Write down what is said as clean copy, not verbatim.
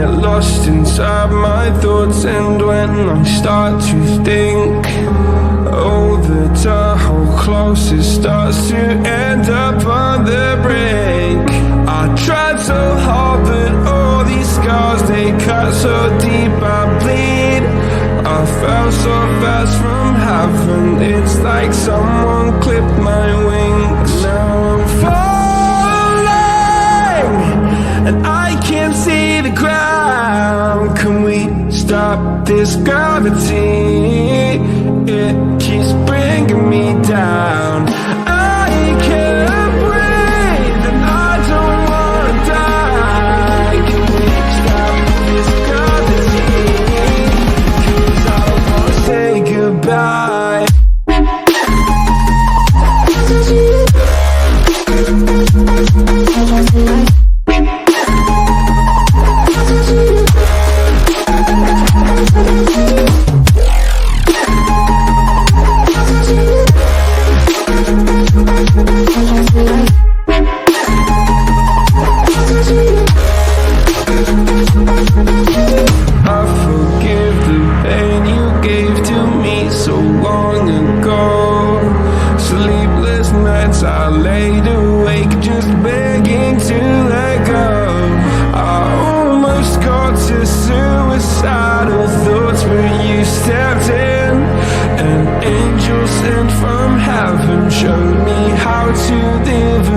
get lost inside my thoughts, and when I start to think, oh, the door closes starts to end up on the brink. I tried so hard, but all these scars, they cut so deep I bleed. I fell so fast from heaven, it's like someone clipped my wings. Now I'm falling, and I can't see the ground. Can we stop this gravity? It keeps bringing me down. I can't breathe, and I don't wanna die. Can we stop this gravity? 'Cause I don't wanna say goodbye. I forgive the pain you gave to me so long ago. Sleepless nights I laid awake just begging to let go. I almost got to suicidal thoughts, but you stepped in. An angel sent from heaven showed me how to live